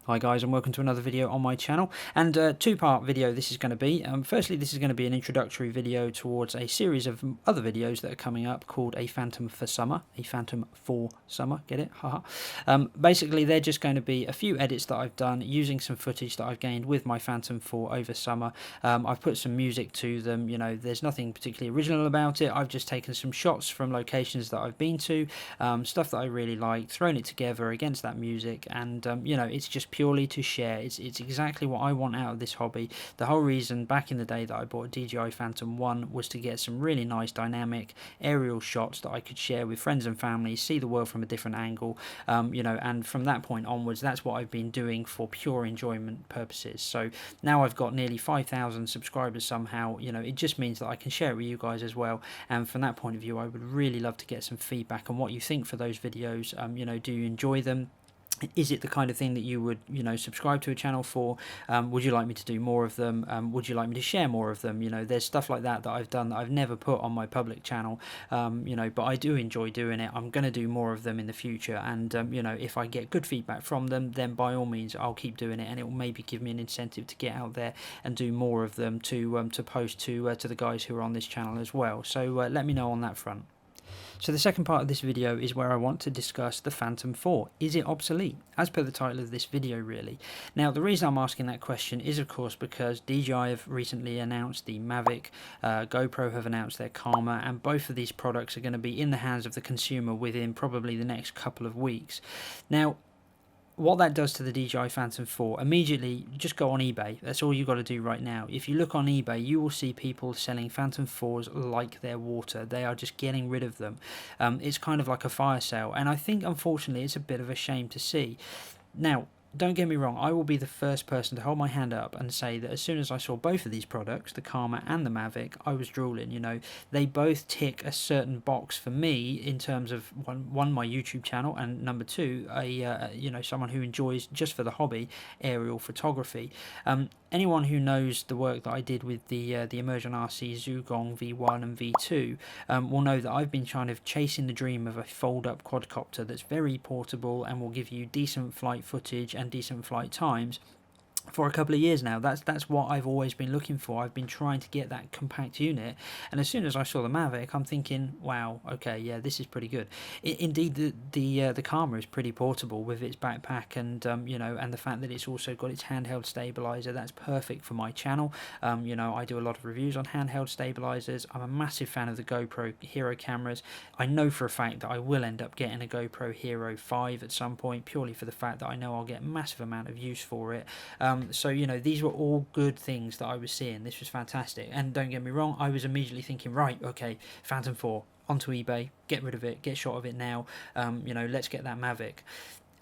Hi guys, and welcome to another video on my channel, and two-part video this is going to be. Firstly, this is going to be an introductory video towards a series of other videos that are coming up called a Phantom for Summer, get it? Haha. Basically, they're just going to be a few edits that I've done using some footage that I've gained with my Phantom 4 over summer. I've put some music to them, you know, there's nothing particularly original about it. I've just taken some shots from locations that I've been to, stuff that I really like, thrown it together against that music, and you know, it's just purely to share. It's exactly what I want out of this hobby. The whole reason back in the day that I bought a DJI Phantom 1 was to get some really nice dynamic aerial shots that I could share with friends and family, see the world from a different angle, you know, and from that point onwards, that's what I've been doing for pure enjoyment purposes. So now I've got nearly 5,000 subscribers somehow, you know, it just means that I can share it with you guys as well. And from that point of view, I would really love to get some feedback on what you think for those videos. You know, do you enjoy them? Is it the kind of thing that you would, you know, subscribe to a channel for? Would you like me to do more of them? Would you like me to share more of them? You know, there's stuff like that that I've done that I've never put on my public channel, you know, but I do enjoy doing it. I'm going to do more of them in the future, and you know, if I get good feedback from them, then by all means I'll keep doing it, and it will maybe give me an incentive to get out there and do more of them to post to the guys who are on this channel as well. So let me know on that front. So the second part of this video is where I want to discuss the Phantom 4. Is it obsolete? As per the title of this video, really. Now, the reason I'm asking that question is, of course, because DJI have recently announced the Mavic, GoPro have announced their Karma, and both of these products are going to be in the hands of the consumer within probably the next couple of weeks. Now, what that does to the DJI Phantom 4, immediately just go on eBay. That's all you've got to do right now. If you look on eBay, you will see people selling Phantom 4s like they're water. They are just getting rid of them. It's kind of like a fire sale, and I think unfortunately it's a bit of a shame to see. Now, don't get me wrong, I will be the first person to hold my hand up and say that as soon as I saw both of these products, the Karma and the Mavic, I was drooling. You know, they both tick a certain box for me in terms of one my YouTube channel, and number two, you know, someone who enjoys, just for the hobby, aerial photography. Anyone who knows the work that I did with the Immersion RC Zhugong V1 and V2 will know that I've been kind of chasing the dream of a fold-up quadcopter that's very portable and will give you decent flight footage and decent flight times for a couple of years now. That's what I've always been looking for. I've been trying to get that compact unit, and as soon as I saw the Mavic, I'm thinking, wow, okay, yeah, this is pretty good. Indeed, the Karma is pretty portable with its backpack, and you know, and the fact that it's also got its handheld stabilizer. That's perfect for my channel. You know, I do a lot of reviews on handheld stabilizers. I'm a massive fan of the GoPro Hero cameras. I know for a fact that I will end up getting a GoPro Hero 5 at some point, purely for the fact that I know I'll get a massive amount of use for it. So, you know, these were all good things that I was seeing. This was fantastic. And don't get me wrong, I was immediately thinking, right, okay, Phantom 4, onto eBay, get rid of it, get shot of it now, you know, let's get that Mavic.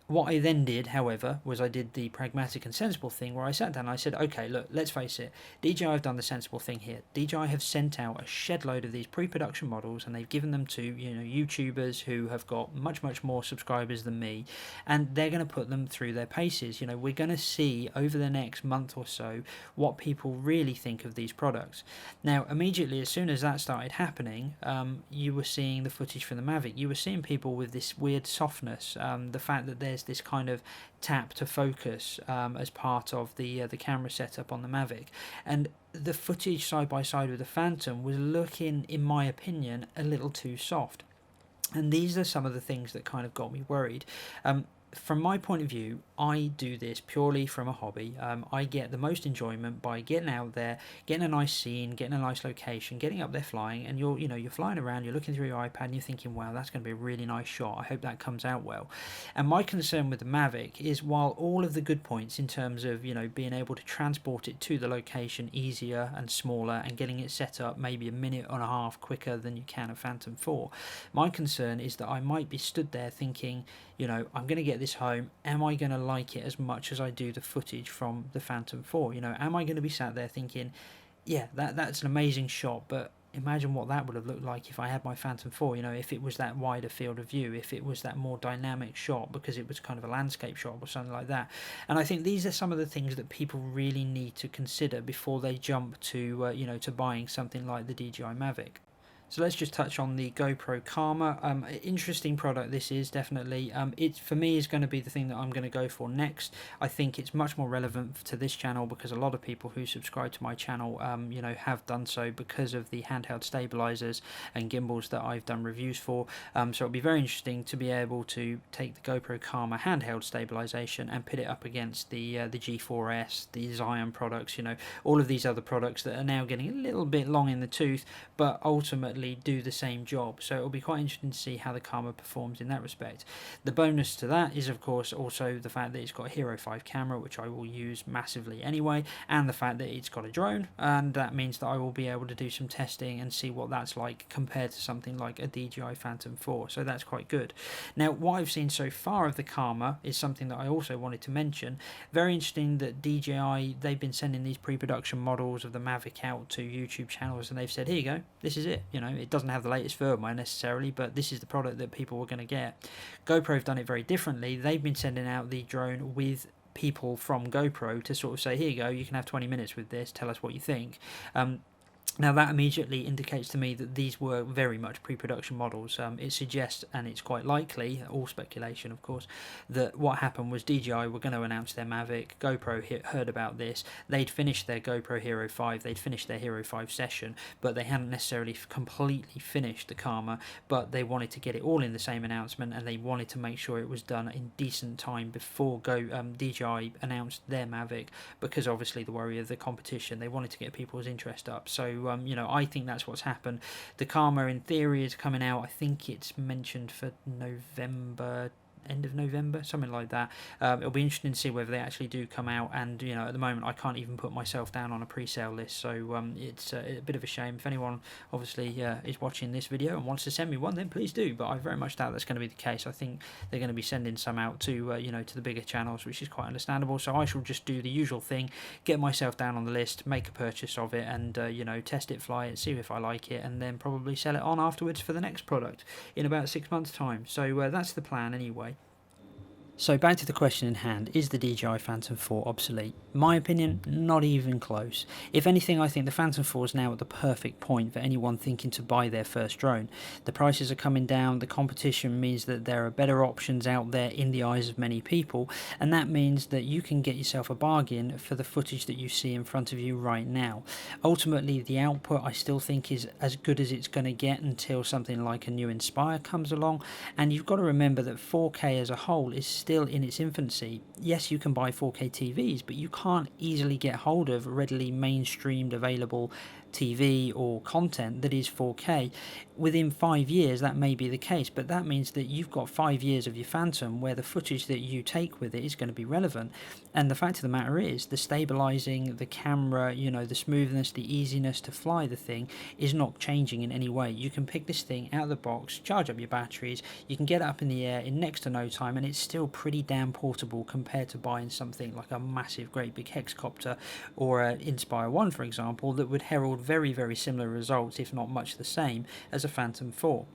What I then did, however, was I did the pragmatic and sensible thing where I sat down and I said, okay, look, let's face it, DJI have done the sensible thing here. DJI have sent out a shed load of these pre-production models, and they've given them to, you know, YouTubers who have got much more subscribers than me, and they're going to put them through their paces. You know, we're going to see over the next month or so what people really think of these products. Now, immediately, as soon as that started happening, you were seeing the footage from the Mavic. You were seeing people with this weird softness, the fact that there's this kind of tap to focus as part of the camera setup on the Mavic, and the footage side by side with the Phantom was looking, in my opinion, a little too soft. And these are some of the things that kind of got me worried. From my point of view, I do this purely from a hobby. I get the most enjoyment by getting out there, getting a nice scene, getting a nice location, getting up there flying, and you're flying around, you're looking through your iPad, and you're thinking, wow, that's going to be a really nice shot. I hope that comes out well. And my concern with the Mavic is, while all of the good points in terms of, you know, being able to transport it to the location easier and smaller and getting it set up maybe a minute and a half quicker than you can a Phantom 4, my concern is that I might be stood there thinking, you know, I'm going to get this home, am I going to like it as much as I do the footage from the Phantom 4? You know, am I going to be sat there thinking, yeah, that's an amazing shot, but imagine what that would have looked like if I had my Phantom 4, you know, if it was that wider field of view, if it was that more dynamic shot, because it was kind of a landscape shot or something like that. And I think these are some of the things that people really need to consider before they jump to, you know, to buying something like the DJI Mavic. So let's just touch on the GoPro Karma. Interesting product this is, definitely. It, for me, is going to be the thing that I'm going to go for next. I think it's much more relevant to this channel because a lot of people who subscribe to my channel, you know, have done so because of the handheld stabilizers and gimbals that I've done reviews for. So it'll be very interesting to be able to take the GoPro Karma handheld stabilization and put it up against the G4S, the Zion products, you know, all of these other products that are now getting a little bit long in the tooth, but ultimately do the same job. So it'll be quite interesting to see how the Karma performs in that respect. The bonus to that is, of course, also the fact that it's got a Hero 5 camera, which I will use massively anyway, and the fact that it's got a drone, and that means that I will be able to do some testing and see what that's like compared to something like a DJI Phantom 4. So that's quite good. Now, what I've seen so far of the Karma is something that I also wanted to mention. Very interesting that DJI, they've been sending these pre-production models of the Mavic out to YouTube channels, and they've said, here you go, this is it. You know, it doesn't have the latest firmware necessarily, but this is the product that people were going to get. GoPro have done it very differently. They've been sending out the drone with people from GoPro to sort of say, here you go, you can have 20 minutes with this, tell us what you think. Now that immediately indicates to me that these were very much pre-production models. It suggests, and it's quite likely, all speculation of course, that what happened was DJI were going to announce their Mavic, GoPro heard about this, they'd finished their GoPro Hero 5, they'd finished their Hero 5 session, but they hadn't necessarily completely finished the Karma, but they wanted to get it all in the same announcement, and they wanted to make sure it was done in decent time before DJI announced their Mavic, because obviously the worry of the competition, they wanted to get people's interest up. So you know, I think that's what's happened. The Karma, in theory, is coming out. I think it's mentioned for November, end of November, something like that. It'll be interesting to see whether they actually do come out, and you know, at the moment I can't even put myself down on a pre-sale list, so it's a bit of a shame. If anyone obviously is watching this video and wants to send me one, then please do, but I very much doubt that's going to be the case. I think they're going to be sending some out to you know, to the bigger channels, which is quite understandable. So I shall just do the usual thing, get myself down on the list, make a purchase of it, and you know, test it, fly it, see if I like it, and then probably sell it on afterwards for the next product in about 6 months time. So that's the plan anyway. So back to the question in hand, is the DJI Phantom 4 obsolete? My opinion, not even close. If anything, I think the Phantom 4 is now at the perfect point for anyone thinking to buy their first drone. The prices are coming down, the competition means that there are better options out there in the eyes of many people, and that means that you can get yourself a bargain for the footage that you see in front of you right now. Ultimately, the output I still think is as good as it's going to get until something like a new Inspire comes along, and you've got to remember that 4K as a whole is still in its infancy. Yes, you can buy 4K TVs, but you can't easily get hold of readily mainstreamed available TV or content that is 4K. Within 5 years that may be the case, but that means that you've got 5 years of your Phantom where the footage that you take with it is going to be relevant. And the fact of the matter is, the stabilizing, the camera, you know, the smoothness, the easiness to fly the thing is not changing in any way. You can pick this thing out of the box, charge up your batteries, you can get it up in the air in next to no time, and it's still pretty damn portable compared to buying something like a massive great big hexcopter or an Inspire 1, for example, that would herald very, very similar results, if not much the same, as a Phantom 4.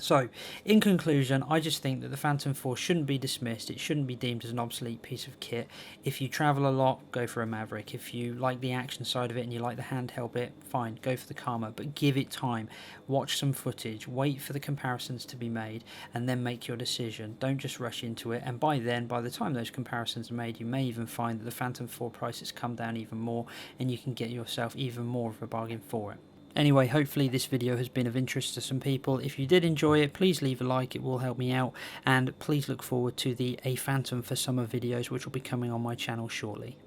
So, in conclusion, I just think that the Phantom 4 shouldn't be dismissed. It shouldn't be deemed as an obsolete piece of kit. If you travel a lot, go for a Maverick. If you like the action side of it and you like the handheld bit, fine, go for the Karma. But give it time. Watch some footage. Wait for the comparisons to be made and then make your decision. Don't just rush into it. And by then, by the time those comparisons are made, you may even find that the Phantom 4 price has come down even more and you can get yourself even more of a bargain for it. Anyway, hopefully this video has been of interest to some people. If you did enjoy it, please leave a like, it will help me out, and please look forward to the A Phantom for Summer videos, which will be coming on my channel shortly.